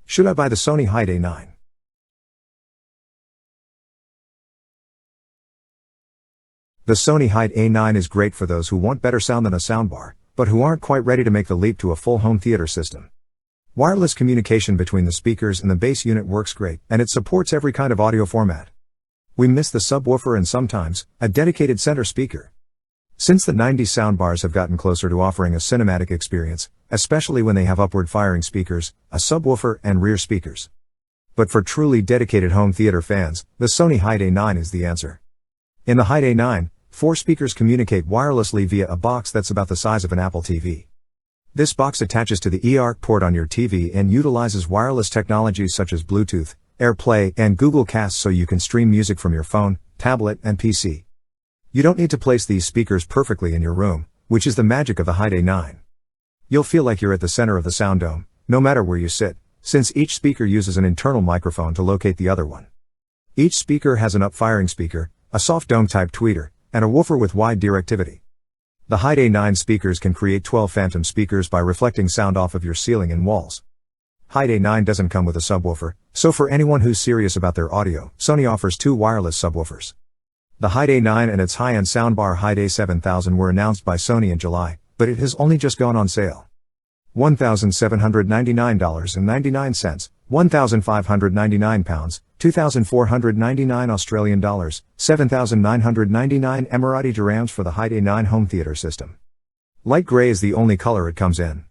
Should I buy the Sony HT-A9? The Sony HT-A9 is great for those who want better sound than a soundbar, but who aren't quite ready to make the leap to a full home theater system. Wireless communication between the speakers and the bass unit works great, and it supports every kind of audio format. We miss the subwoofer and sometimes, a dedicated center speaker. Since the 90s, soundbars have gotten closer to offering a cinematic experience, especially when they have upward-firing speakers, a subwoofer, and rear speakers. But for truly dedicated home theater fans, the Sony HT-A9 is the answer. In the HT-A9, 4 speakers communicate wirelessly via a box that's about the size of an Apple TV. This box attaches to the eARC port on your TV and utilizes wireless technologies such as Bluetooth, AirPlay, and Google Cast so you can stream music from your phone, tablet, and PC. You don't need to place these speakers perfectly in your room, which is the magic of the HT-A9. You'll feel like you're at the center of the sound dome, no matter where you sit, since each speaker uses an internal microphone to locate the other one. Each speaker has an up-firing speaker, a soft dome-type tweeter, and a woofer with wide directivity. The HT-A9 speakers can create 12 phantom speakers by reflecting sound off of your ceiling and walls. HT-A9 doesn't come with a subwoofer, so for anyone who's serious about their audio, Sony offers 2 wireless subwoofers. The HT-A9 and its high-end soundbar HT-A7000 were announced by Sony in July, but it has only just gone on sale. $1,799.99, £1,599, $2,499 $7,999 Emirati dirhams for the HT-A9 home theater system. Light gray is the only color it comes in.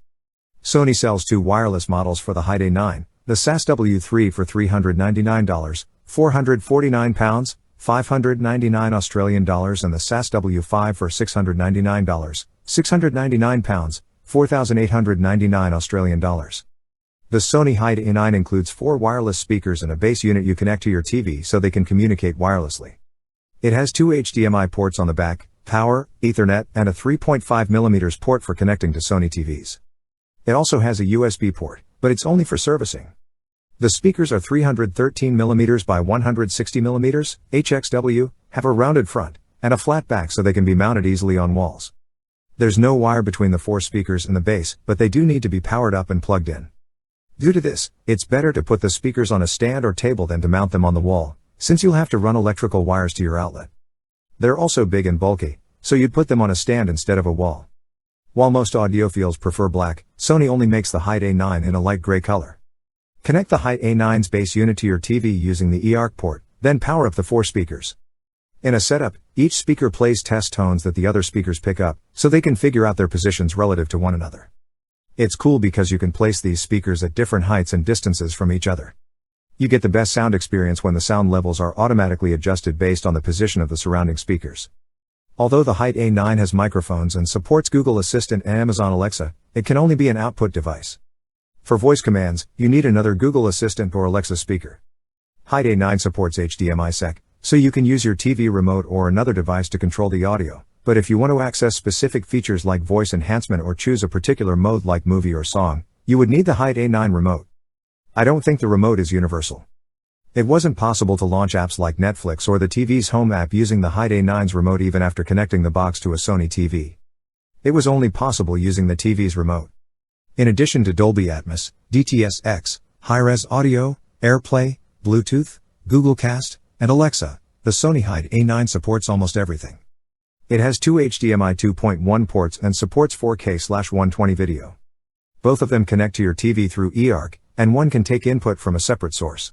Sony sells 2 wireless models for the HT-A9, the SAS-W3 for $399, £449, $599 and the SAS-W5 for $699, £699, $4,899. The Sony HT-A9 includes 4 wireless speakers and a bass unit you connect to your TV so they can communicate wirelessly. It has 2 HDMI ports on the back, power, Ethernet, and a 3.5mm port for connecting to Sony TVs. It also has a USB port, but it's only for servicing. The speakers are 313mm by 160mm, HXW, have a rounded front, and a flat back so they can be mounted easily on walls. There's no wire between the 4 speakers and the base, but they do need to be powered up and plugged in. Due to this, it's better to put the speakers on a stand or table than to mount them on the wall, since you'll have to run electrical wires to your outlet. They're also big and bulky, so you'd put them on a stand instead of a wall. While most audiophiles prefer black, Sony only makes the HT-A9 in a light gray color. Connect the HT-A9's bass unit to your TV using the eARC port, then power up the 4 speakers. In a setup, each speaker plays test tones that the other speakers pick up, so they can figure out their positions relative to one another. It's cool because you can place these speakers at different heights and distances from each other. You get the best sound experience when the sound levels are automatically adjusted based on the position of the surrounding speakers. Although the HT-A9 has microphones and supports Google Assistant and Amazon Alexa, it can only be an output device. For voice commands, you need another Google Assistant or Alexa speaker. HT-A9 supports HDMI SEC, so you can use your TV remote or another device to control the audio. But if you want to access specific features like voice enhancement or choose a particular mode like movie or song, you would need the HT-A9 remote. I don't think the remote is universal. It wasn't possible to launch apps like Netflix or the TV's home app using the HT-A9's remote even after connecting the box to a Sony TV. It was only possible using the TV's remote. In addition to Dolby Atmos, DTS-X, high-res audio, AirPlay, Bluetooth, Google Cast, and Alexa, the Sony HT-A9 supports almost everything. It has 2 HDMI 2.1 ports and supports 4K/120 video. Both of them connect to your TV through eARC, and one can take input from a separate source.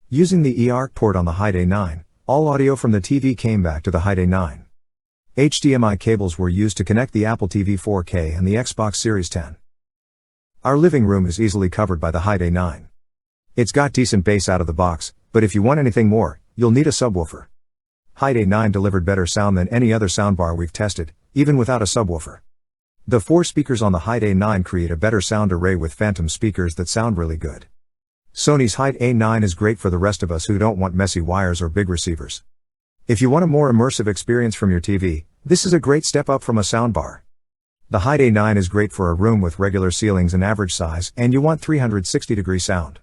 Using the eARC port on the HT-A9, all audio from the TV came back to the HT-A9. HDMI cables were used to connect the Apple TV 4K and the Xbox Series 10. Our living room is easily covered by the HT-A9. It's got decent bass out of the box, but if you want anything more, you'll need a subwoofer. HT-A9 delivered better sound than any other soundbar we've tested, even without a subwoofer. The 4 speakers on the HT-A9 create a better sound array with phantom speakers that sound really good. Sony's HT-A9 is great for the rest of us who don't want messy wires or big receivers. If you want a more immersive experience from your TV, this is a great step up from a soundbar. The HT-A9 is great for a room with regular ceilings and average size, and you want 360-degree sound.